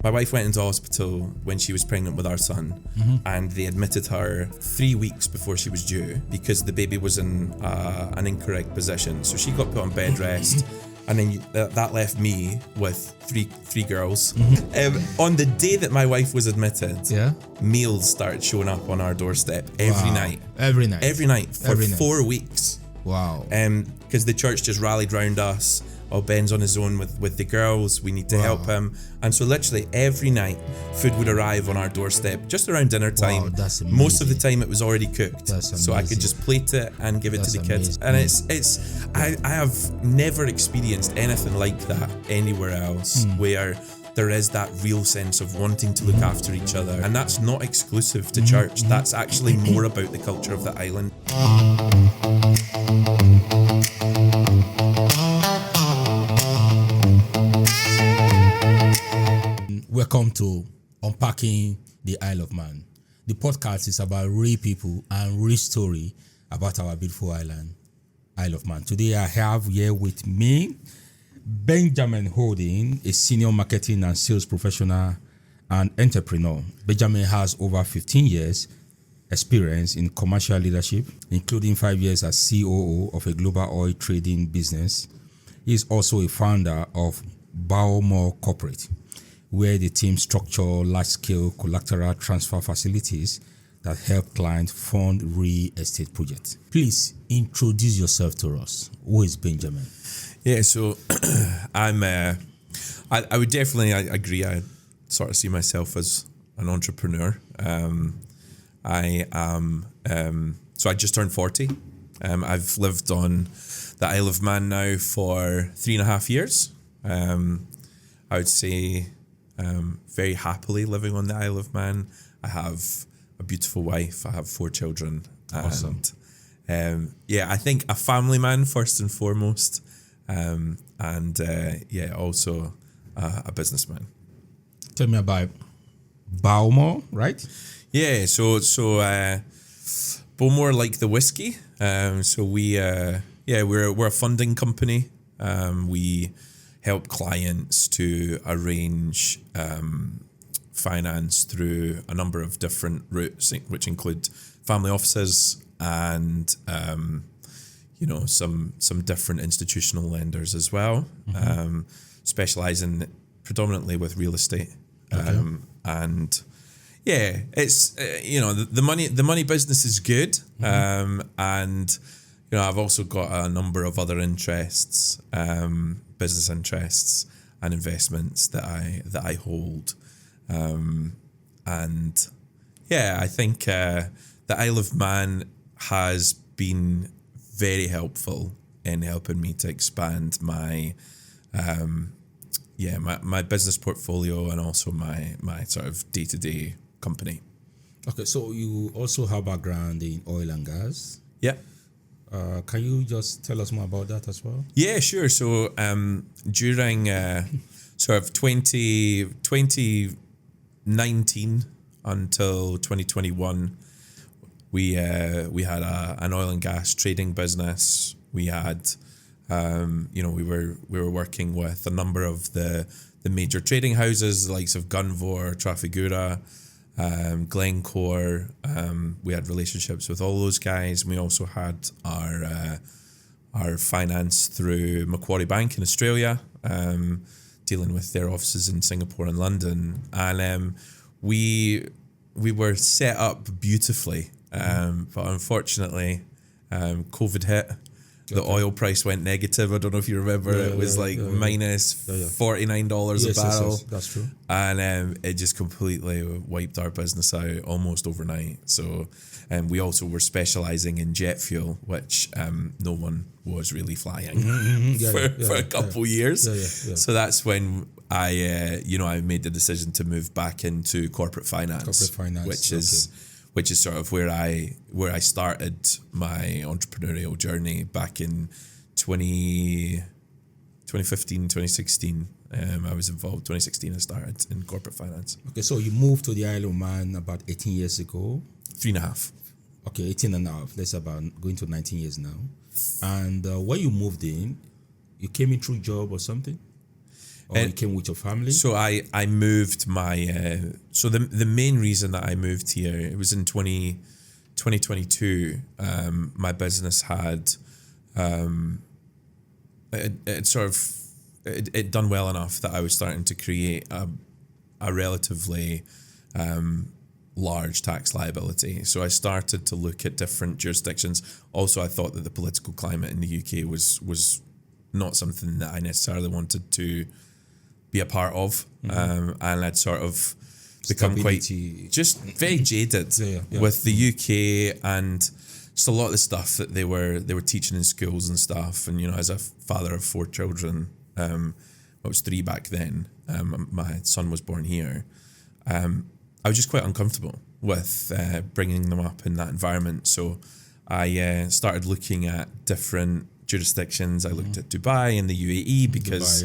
My wife went into hospital when she was pregnant with our son, and they admitted her 3 weeks before she was due because the baby was in an incorrect position. So she got put on bed rest, and then that left me with three girls. On the day that my wife was admitted, meals started showing up on our doorstep every night. Every night? Every night for 4 weeks. Wow. Because the church just rallied round us. Oh, Ben's on his own with the girls, we need to help him. And so literally every night food would arrive on our doorstep just around dinner time. Wow, that's amazing. Most of the time it was already cooked. That's amazing. So I could just plate it and give it to the kids. And I have never experienced anything like that anywhere else where there is that real sense of wanting to look after each other. And that's not exclusive to church. That's actually more about the culture of the island. Welcome to Unpacking the Isle of Man. The podcast is about real people and real story about our beautiful island, Isle of Man. Today I have here with me Benjamin Holden, a senior marketing and sales professional and entrepreneur. Benjamin has over 15 years experience in commercial leadership, including 5 years as COO of a global oil trading business. He is also a founder of Bowmore Corporate, where the team structure large-scale collateral transfer facilities that help clients fund real estate projects. Please introduce yourself to us. Who is Benjamin? Yeah, so I would definitely agree. I sort of see myself as an entrepreneur. I am, so I just turned 40. I've lived on the Isle of Man now for 3.5 years. I would say very happily living on the Isle of Man. I have a beautiful wife. I have 4 children. Awesome. And I think a family man first and foremost. Also a businessman. Tell me about Bowmore, right? Yeah, so Bowmore like the whiskey. So we're a funding company. We help clients to arrange finance through a number of different routes, which include family offices and some different institutional lenders as well, specializing predominantly with real estate. It's the money business is good, and I've also got a number of other interests, business interests and investments that I hold, I think the Isle of Man has been very helpful in helping me to expand my my business portfolio and also my sort of day-to-day company. Okay, so you also have background in oil and gas. Yeah. Can you just tell us more about that as well? Yeah, sure. So during sort of 2019 until 2021, we had an oil and gas trading business. We had we were working with a number of the major trading houses, the likes of Gunvor, Trafigura, Glencore. We had relationships with all those guys. We also had our finance through Macquarie Bank in Australia, dealing with their offices in Singapore and London. And we were set up beautifully, but unfortunately, COVID hit. The oil price went negative. I don't know if you remember. It was minus $49 a barrel. Yes, that's true. And it just completely wiped our business out almost overnight. So we also were specializing in jet fuel, which no one was really flying for a couple years. So that's when I made the decision to move back into corporate finance. Which is sort of where I started my entrepreneurial journey back in 2015, 2016. I was involved. 2016 I started in corporate finance. Okay, so you moved to the Isle of Man about 18 years ago. 3.5. Okay, 18 and a half. That's about going to 19 years now. And when you moved in, you came in through job or something? Or you came with your family? So I moved my so the main reason that I moved here, it was in 2022. My business had it done well enough that I was starting to create a relatively large tax liability. So I started to look at different jurisdictions. Also, I thought that the political climate in the UK was not something that I necessarily wanted to be a part of. And I'd sort of become Stability. quite just very jaded with the UK and just a lot of the stuff that they were teaching in schools and stuff. And, you know, as a father of 4 children, I was 3 back then. My son was born here. I was just quite uncomfortable with bringing them up in that environment. So I started looking at different jurisdictions. I looked at Dubai and the UAE because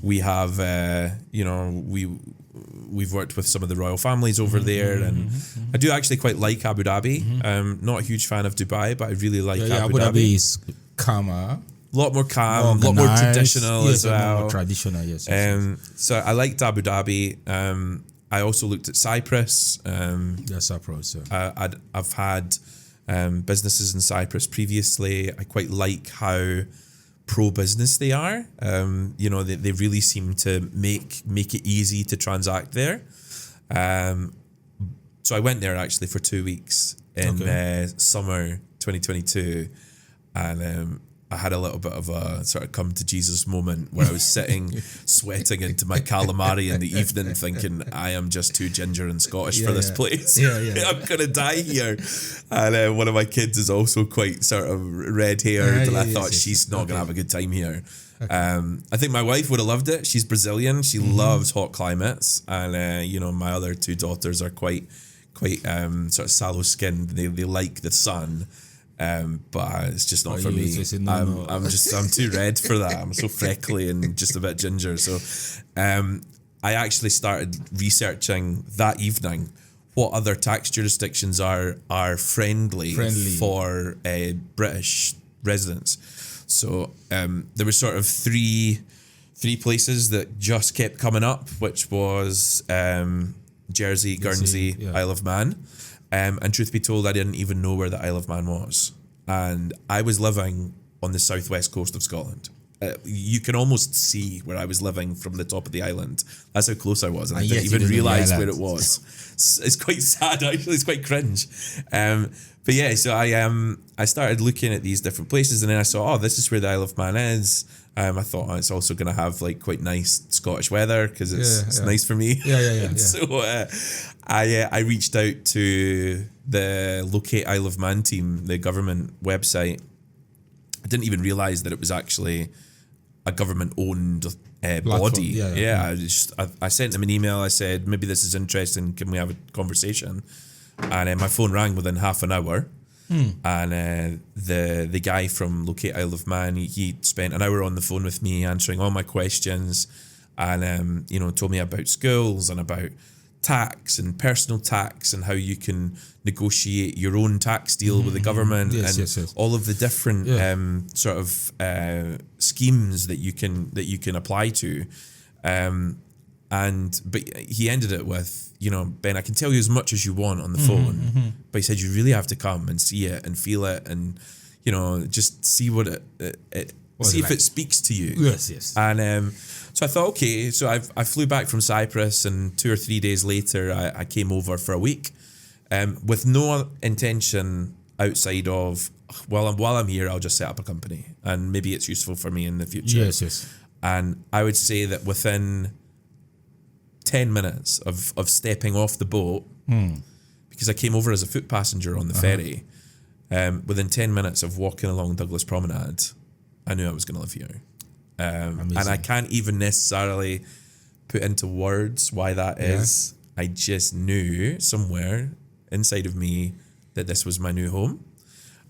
we have, we've worked with some of the royal families over there, and I do actually quite like Abu Dhabi. Not a huge fan of Dubai, but I really like Abu Dhabi. Dhabi is calmer. A lot more calm, a lot more traditional as well. More traditional, yes. So I liked Abu Dhabi. I also looked at Cyprus. Cyprus. I've had businesses in Cyprus previously. I quite like how pro-business they are. They really seem to make it easy to transact there. So I went there actually for 2 weeks in summer 2022, and I had a little bit of a sort of come to Jesus moment where I was sitting sweating into my calamari in the evening thinking, I am just too ginger and Scottish for this place. I'm going to die here. And one of my kids is also quite sort of red-haired, and I thought she's not going to have a good time here. I think my wife would have loved it. She's Brazilian. She loves hot climates. And, my other 2 daughters are quite sort of sallow-skinned. They like the sun. But it's just not for me. I'm too red for that. I'm so freckly and just a bit ginger. So I actually started researching that evening what other tax jurisdictions are friendly. For British residents. So there were sort of three places that just kept coming up, which was Jersey, Guernsey, Isle of Man. And truth be told, I didn't even know where the Isle of Man was. And I was living on the southwest coast of Scotland. You can almost see where I was living from the top of the island. That's how close I was. And I didn't even realise where it was. It's quite sad, actually. It's quite cringe. But yeah, so I started looking at these different places, and then I saw, this is where the Isle of Man is. I thought, it's also going to have like quite nice Scottish weather because it's nice for me. So I reached out to the Locate Isle of Man team, the government website. I didn't even realise that it was actually a government-owned body. I sent them an email. I said, maybe this is interesting. Can we have a conversation? And my phone rang within half an hour. And the guy from Locate Isle of Man, he spent an hour on the phone with me answering all my questions, and told me about schools and about tax and personal tax and how you can negotiate your own tax deal with the government, all of the different sort of schemes that you can apply to. But he ended it with, Ben, I can tell you as much as you want on the phone, but he said you really have to come and see it and feel it and, just see what see if it speaks to you. Yes. And so I thought, okay, so I flew back from Cyprus, and 2 or 3 days later I came over for a week with no intention outside of, while I'm here, I'll just set up a company and maybe it's useful for me in the future. Yes. And I would say that within 10 minutes of stepping off the boat, because I came over as a foot passenger on the ferry, within 10 minutes of walking along Douglas Promenade, I knew I was going to live here. And I can't even necessarily put into words why that is. I just knew somewhere inside of me that this was my new home.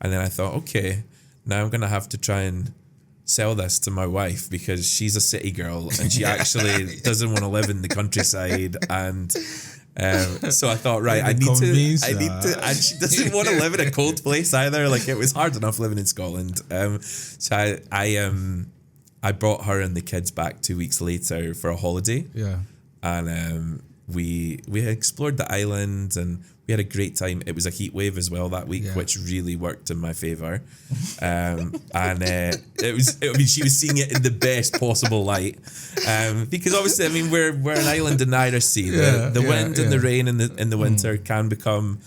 And then I thought, okay, now I'm going to have to try and sell this to my wife because she's a city girl and she actually doesn't want to live in the countryside. And so I thought, right, I need to, and she doesn't want to live in a cold place either. Like, it was hard enough living in Scotland. So I brought her and the kids back 2 weeks later for a holiday. Yeah. And we explored the island and we had a great time. It was a heat wave as well that week, which really worked in my favor. She was seeing it in the best possible light. Because obviously, I mean, we're an island in the Irish Sea. The wind and the rain in the winter can become,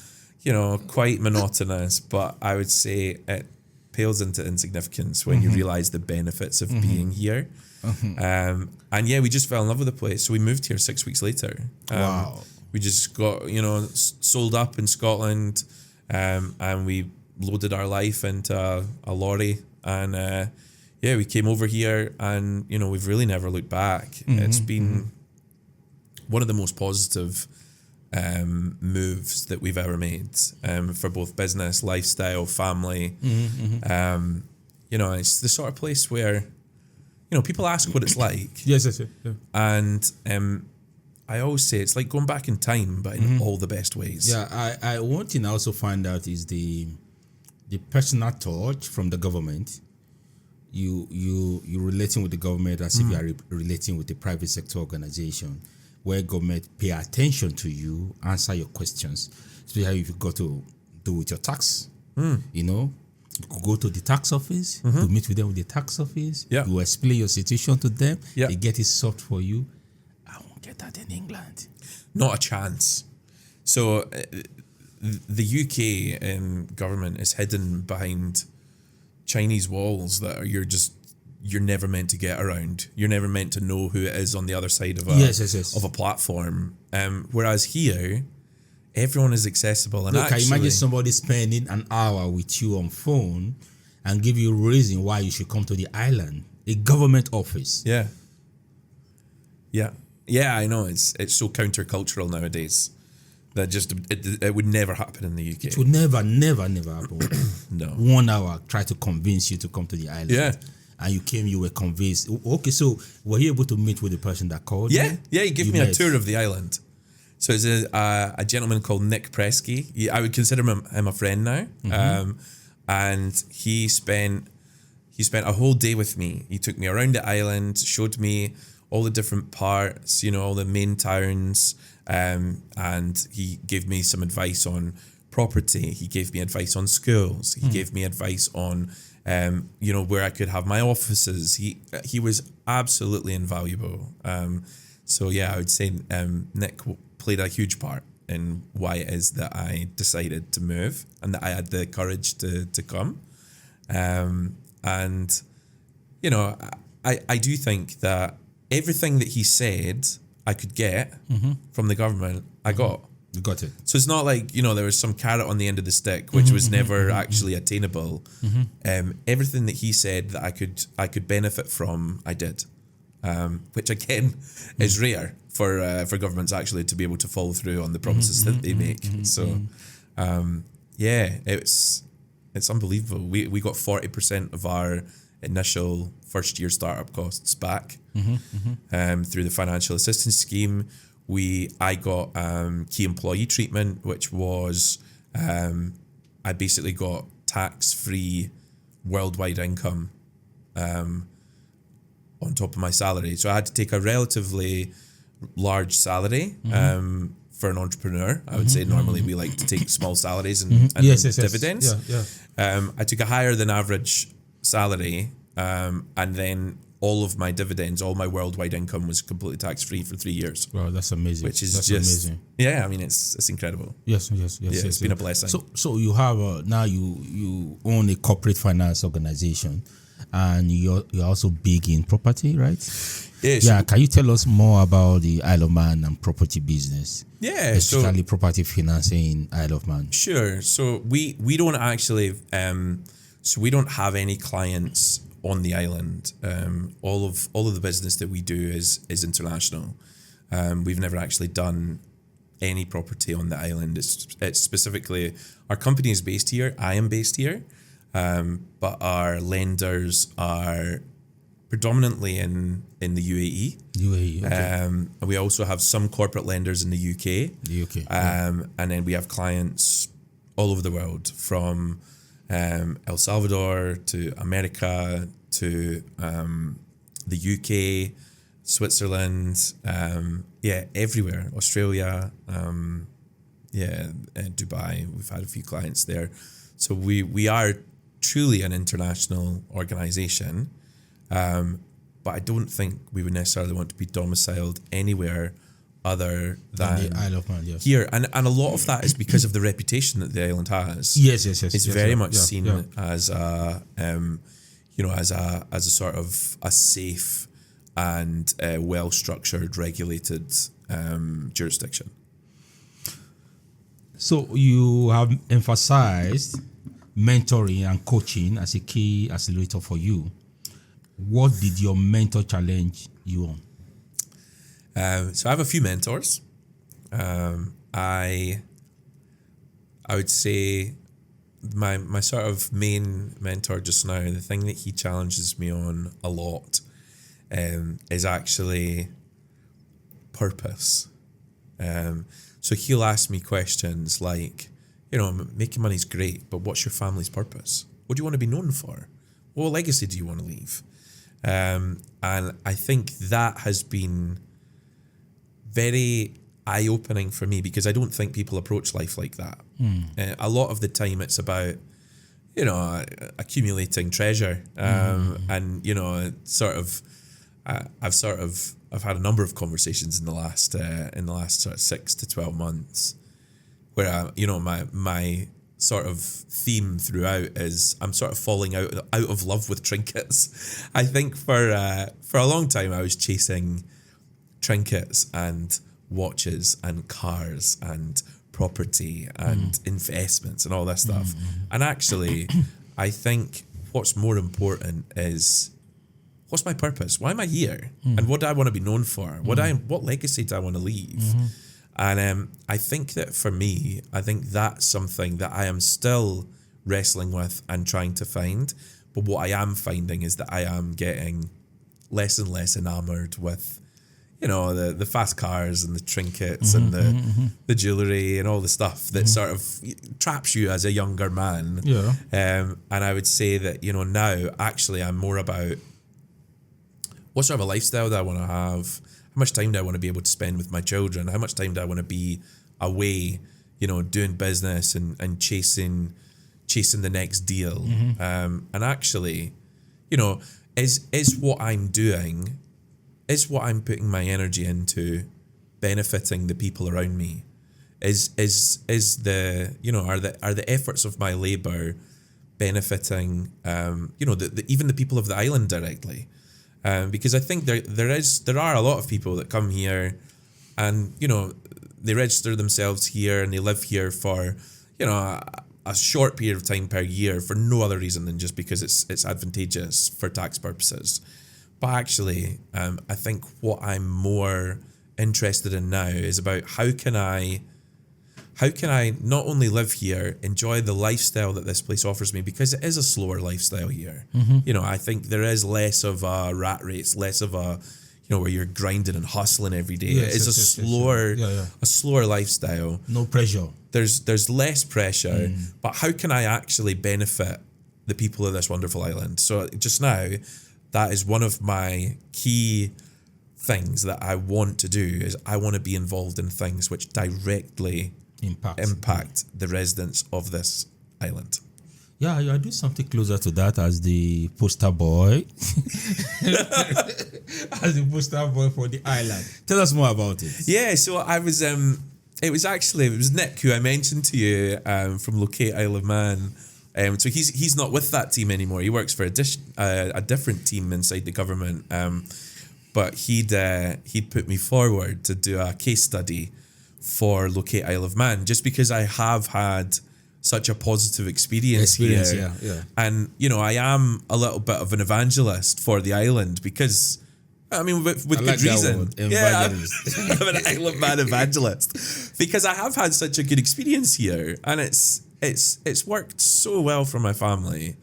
quite monotonous. But I would say it pales into insignificance when you realize the benefits of being here. And we just fell in love with the place. So we moved here 6 weeks later. Wow. We just got, sold up in Scotland, and we loaded our life into a lorry. And we came over here and, we've really never looked back. It's been one of the most positive moves that we've ever made for both business, lifestyle, family. It's the sort of place where, people ask what it's like. Yes. And I always say it's like going back in time, but in all the best ways. Yeah, I one thing I also find out is the personal touch from the government. You relating with the government as if you are relating with a private sector organization, where government pay attention to you, answer your questions. Especially if you got to do with your tax, you could go to the tax office, to meet with them with the tax office. Yeah. You explain your situation to them. Yeah. They get it solved for you. I won't get that in England. Not a chance. So the UK government is hidden behind Chinese walls that you're never meant to get around. You're never meant to know who it is on the other side of a platform. Whereas here, everyone is accessible. And can you imagine somebody spending an hour with you on phone and give you a reason why you should come to the island? A government office. Yeah, I know. It's so countercultural nowadays that just it would never happen in the UK. It would never happen. No. 1 hour try to convince you to come to the island. Yeah. And you were convinced. Okay, so were you able to meet with the person that called you? Yeah, he gave me a tour of the island. So it's a gentleman called Nick Presky. I would consider him a friend now. And he spent a whole day with me. He took me around the island, showed me all the different parts, all the main towns, and he gave me some advice on property. He gave me advice on schools. He gave me advice on, where I could have my offices. He was absolutely invaluable. So I would say Nick played a huge part in why it is that I decided to move and that I had the courage to come. And I do think that everything that he said I could get from the government, I got. You got it. So it's not like, there was some carrot on the end of the stick, which was never actually attainable. Everything that he said that I could benefit from, I did. Which again is rare for governments actually to be able to follow through on the promises that they make. So it's unbelievable. We got 40% of our initial first year startup costs back through the financial assistance scheme. I got key employee treatment, which was I basically got tax-free worldwide income on top of my salary. So I had to take a relatively large salary for an entrepreneur. I would say normally we like to take small salaries and dividends. I took a higher than average salary, and then all of my dividends, all my worldwide income was completely tax-free for 3 years. Wow, that's amazing. Which is that's amazing. Yeah, I mean, it's incredible. Yes. It's been a blessing. So you have now you own a corporate finance organization, and you're also big in property, right? Yes. Yeah. Can you tell us more about the Isle of Man and property business? Yeah. Especially property financing in Isle of Man. Sure. So we don't actually we don't have any clients on the island. All of the business that we do is international. We've never actually done any property on the island. It's specifically, our company is based here. I am based here, but our lenders are predominantly in the UAE. Okay. And we also have some corporate lenders in the UK. And then we have clients all over the world, from El Salvador to America to the UK, Switzerland, everywhere, Australia, Dubai. We've had a few clients there. So we are truly an international organization, but I don't think we would necessarily want to be domiciled anywhere other than the Isle of Man, yes. here. And a lot of that is because of the reputation that the island has. Yes. It's very much seen as a, as a sort of a safe and well-structured, regulated jurisdiction. So you have emphasized mentoring and coaching as a key accelerator for you. What did your mentor challenge you on? So I have a few mentors. I would say my sort of main mentor just now, the thing that he challenges me on a lot is actually purpose. So he'll ask me questions like, making money's great, but what's your family's purpose? What do you want to be known for? What legacy do you want to leave? And I think that has been very eye-opening for me, because I don't think people approach life like that. A lot of the time it's about, accumulating treasure. And, I've had a number of conversations in the last sort of 6 to 12 months where, my sort of theme throughout is I'm sort of falling out of love with trinkets. I think for a long time I was chasing trinkets and watches and cars and property and investments and all this stuff. And actually, I think what's more important is, what's my purpose? Why am I here? And what do I want to be known for? What legacy do I want to leave? And I think that for me, I think that's something that I am still wrestling with and trying to find. But what I am finding is that I am getting less and less enamored with, the fast cars and the trinkets and the jewelry and all the stuff that sort of traps you as a younger man. Yeah. And I would say that, now actually I'm more about what sort of a lifestyle do I want to have? How much time do I want to be able to spend with my children? How much time do I want to be away, doing business and chasing the next deal? And actually, is what I'm doing, is what I'm putting my energy into benefiting the people around me? Is the, are the efforts of my labor benefiting, even the people of the island directly? Because I think there are a lot of people that come here and, they register themselves here and they live here for, a short period of time per year for no other reason than just because it's advantageous for tax purposes. But actually, I think what I'm more interested in now is about how can I not only live here, enjoy the lifestyle that this place offers me, because it is a slower lifestyle here. I think there is less of a rat race, less of a, where you're grinding and hustling every day. It's a slower lifestyle. No pressure. There's less pressure, but how can I actually benefit the people of this wonderful island? So just now, that is one of my key things that I want to do, is I want to be involved in things which directly impact the residents of this island. Yeah, I do something closer to that as the poster boy. As the poster boy for the island. Tell us more about it. Yeah, so I was, it was Nick who I mentioned to you from Locate Isle of Man. So he's not with that team anymore. He works for a different team inside the government. But he'd put me forward to do a case study for Locate Isle of Man, just because I have had such a positive experience here. Yeah. And, I am a little bit of an evangelist for the island because, with good reason. Yeah, I'm an Isle of Man evangelist because I have had such a good experience here, and it's worked so well for my family.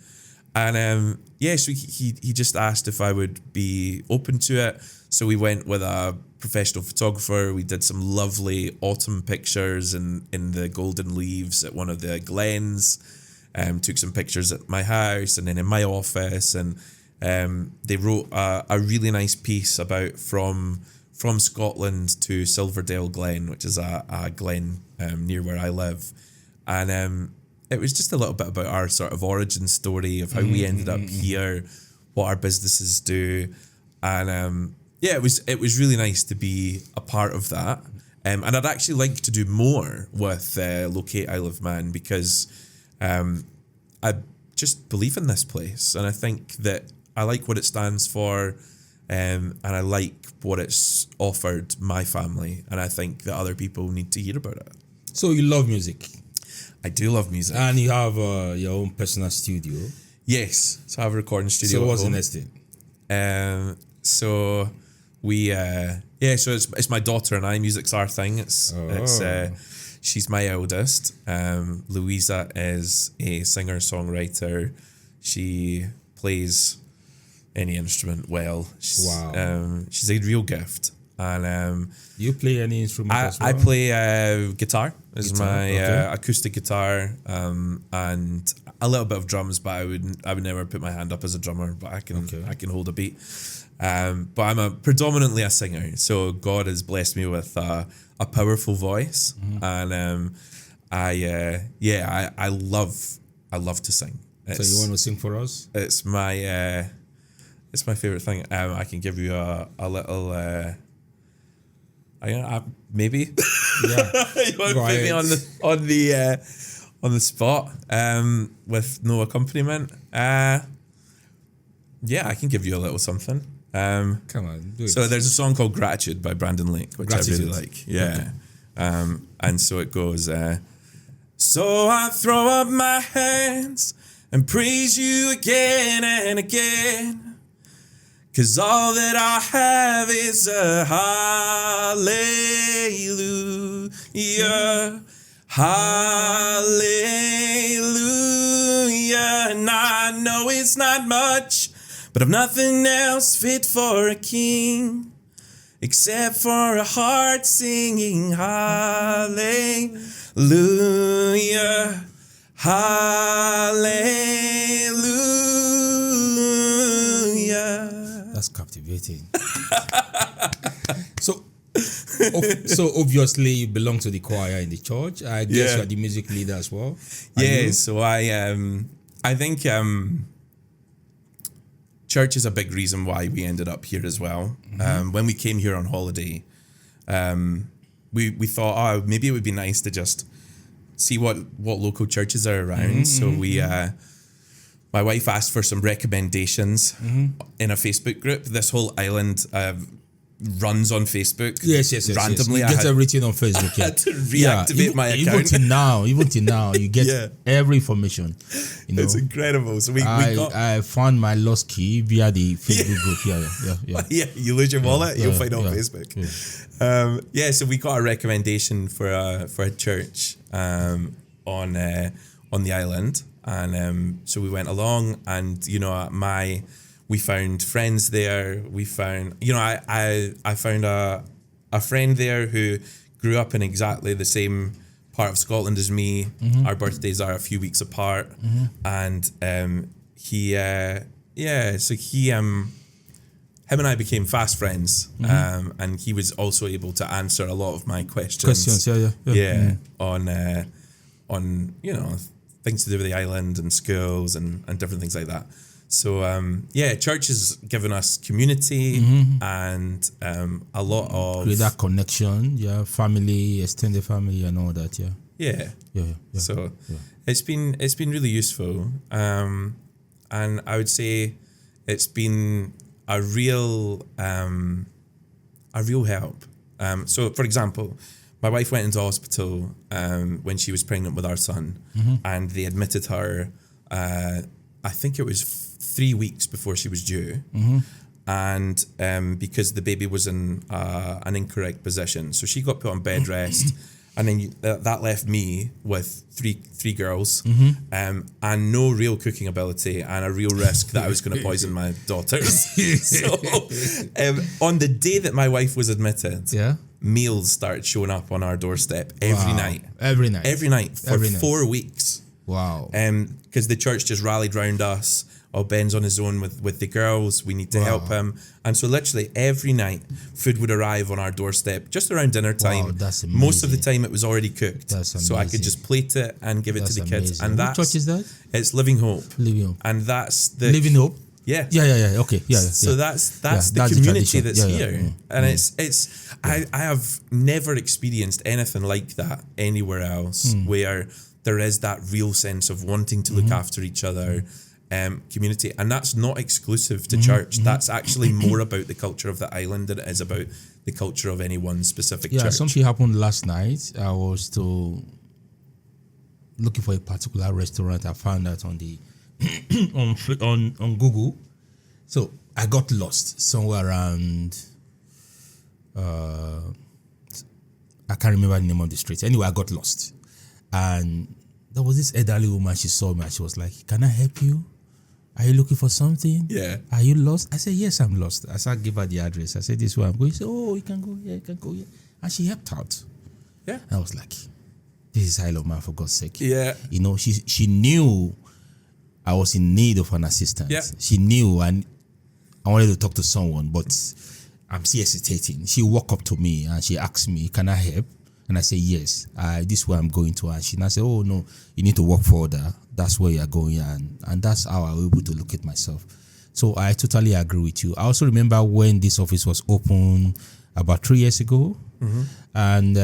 And so he just asked if I would be open to it. So we went with a professional photographer. We did some lovely autumn pictures in the golden leaves at one of the glens. Took some pictures at my house and then in my office, and they wrote a really nice piece about from Scotland to Silverdale Glen, which is a glen near where I live, and it was just a little bit about our sort of origin story of how we ended up here, what our businesses do, and it was really nice to be a part of that. And I'd actually like to do more with Locate Isle of Man, because I just believe in this place, and I think that I like what it stands for, and I like what it's offered my family, and I think that other people need to hear about it. So you love music? I do love music. And you have your own personal studio? Yes, so I have a recording studio. So what's the next thing? So we so it's my daughter and I. Music's our thing. It's she's my eldest. Louisa is a singer-songwriter. She plays any instrument well. She's a real gift. And do you play any instrument as well? I play guitar. This is my acoustic guitar, and a little bit of drums, but I would never put my hand up as a drummer, but I can hold a beat. But I'm predominantly a singer, so God has blessed me with a powerful voice, and I love to sing. So you want to sing for us? It's my favorite thing. I can give you a little. Maybe. Yeah. You want to put me on the spot with no accompaniment? I can give you a little something. Come on, do it. So there's a song called Gratitude by Brandon Lake, which I really like. Yeah. Okay. And so it goes, so I throw up my hands and praise you again and again. 'Cause all that I have is a hallelujah, hallelujah. And I know it's not much, but I've nothing else fit for a king except for a heart singing hallelujah, hallelujah. That's captivating. So obviously you belong to the choir in the church. I guess you're the music leader as well. So I think church is a big reason why we ended up here as well. When we came here on holiday, we thought, maybe it would be nice to just see what local churches are around. So we my wife asked for some recommendations in a Facebook group. This whole island runs on Facebook. Yes. Randomly, you get everything on Facebook. I had to reactivate my account. Even till now, you get every information. You know? It's incredible. So I found my lost key via the Facebook group. Yeah. You lose your wallet, you'll find it on Facebook. Yeah. So we got a recommendation for a church on the island. And so we went along, and we found friends there. We found, I found a friend there who grew up in exactly the same part of Scotland as me. Our birthdays are a few weeks apart, and him and I became fast friends, and he was also able to answer a lot of my questions. On things to do with the island and schools and different things like that. So church has given us community and a lot of with that connection, family, extended family, and all that. So it's been really useful, and I would say it's been a real help. So for example, my wife went into hospital when she was pregnant with our son, and they admitted her, I think it was 3 weeks before she was due, and because the baby was in an incorrect position. So she got put on bed rest, and then that left me with three girls, and no real cooking ability, and a real risk that I was going to poison my daughters. So on the day that my wife was admitted, meals started showing up on our doorstep every night for 4 weeks. Wow. Because the church just rallied round us Ben's on his own with the girls, we need to help him. And so literally every night food would arrive on our doorstep just around dinner time. Wow, that's amazing. Most of the time it was already cooked. That's so I could amazing. just plate it and give it to the kids. amazing. And What church is that? It's Living Hope. Living Hope. And that's the Living Hope? Yeah. Yeah. Okay. Yeah. So that's the that's the community tradition. that's Yeah. here. And it's I have never experienced anything like that anywhere else where there is that real sense of wanting to look after each other, community. And that's not exclusive to church. That's actually more about the culture of the island than it is about the culture of any one specific church. Something happened last night. I was looking for a particular restaurant. I found that on the on Google. So I got lost somewhere around. I can't remember the name of the street. Anyway, I got lost, and there was this elderly woman. She saw me and she was like, "Can I help you? Are you looking for something? Yeah. Are you lost?" I said, "Yes, I'm lost." I said, "Give her the address." I said, "This is where I'm going." She said, "Oh, you can go here. You can go here." And she helped out. Yeah. And I was like, "This is Isle of Man, for God's sake." Yeah. You know, she knew I was in need of an assistant. Yeah. She knew, and I wanted to talk to someone, but I'm still hesitating. She walked up to me and she asked me, "Can I help?" And I said, "Yes, this is where I'm going to." And she now said, "Oh, no, you need to walk further. That's where you're going." And that's how I was able to locate myself. So I totally agree with you. I also remember when this office was open about 3 years ago. And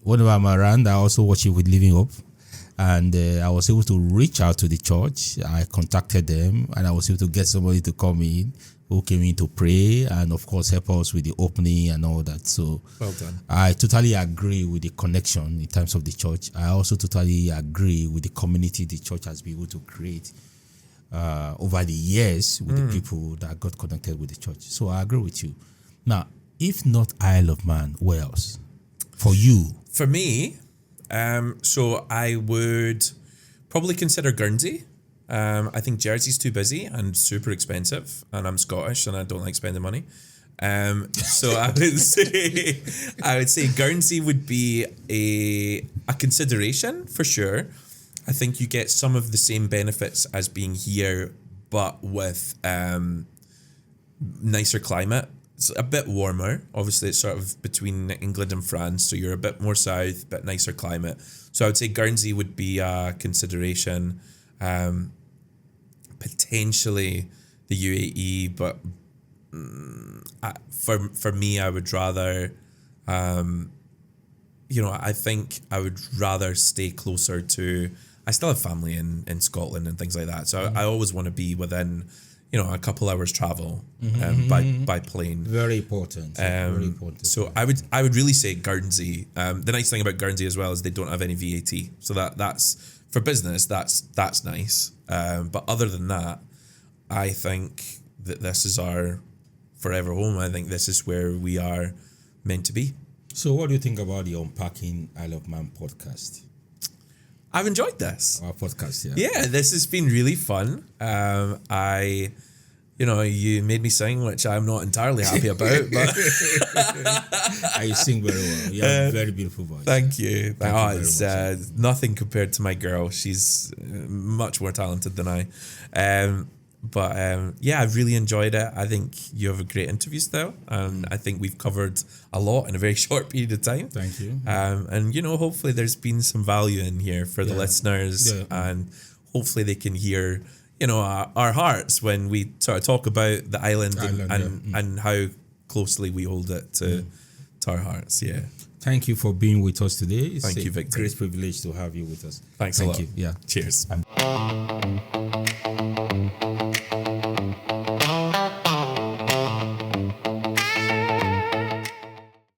whenever I'm around, I also watch it with Living Up. And I was able to reach out to the church. I contacted them and I was able to get somebody to come in who came in to pray and, of course, help us with the opening and all that. So Well done. I totally agree with the connection in terms of the church. I also totally agree with the community the church has been able to create over the years with the people that got connected with the church. So I agree with you. Now, if not Isle of Man, where else? For you? For me, so I would probably consider Guernsey. I think Jersey's too busy and super expensive, and I'm Scottish and I don't like spending money. So I would say Guernsey would be a consideration for sure. I think you get some of the same benefits as being here, but with nicer climate. It's a bit warmer. Obviously, it's sort of between England and France, so you're a bit more south, bit nicer climate. So I would say Guernsey would be a consideration. Potentially the UAE, but for me, I would rather, I think I would rather stay closer to. I still have family in Scotland and things like that, so I always want to be within, a couple hours travel by plane. Very important. Very important. So I would really say Guernsey. The nice thing about Guernsey as well is they don't have any VAT, so that's for business. That's nice. But other than that, I think that this is our forever home. I think this is where we are meant to be. So what do you think about the Unpacking Isle of Man podcast? I've enjoyed this. Our podcast, yeah. Yeah, this has been really fun. You made me sing, which I'm not entirely happy about, but You sing very well. You have a very beautiful voice. Thank you. Thank you It's very much. nothing compared to my girl. She's much more talented than I. I've really enjoyed it. I think you have a great interview style, and I think we've covered a lot in a very short period of time. Thank you. Hopefully there's been some value in here for the Yeah. listeners, Yeah. and hopefully they can hear, our hearts when we sort of talk about the island, and how closely we hold it to our hearts. Yeah. Thank you for being with us today. It's Thank you, a Victor. great privilege to have you with us. Thanks a Thank lot. you. Yeah. Cheers.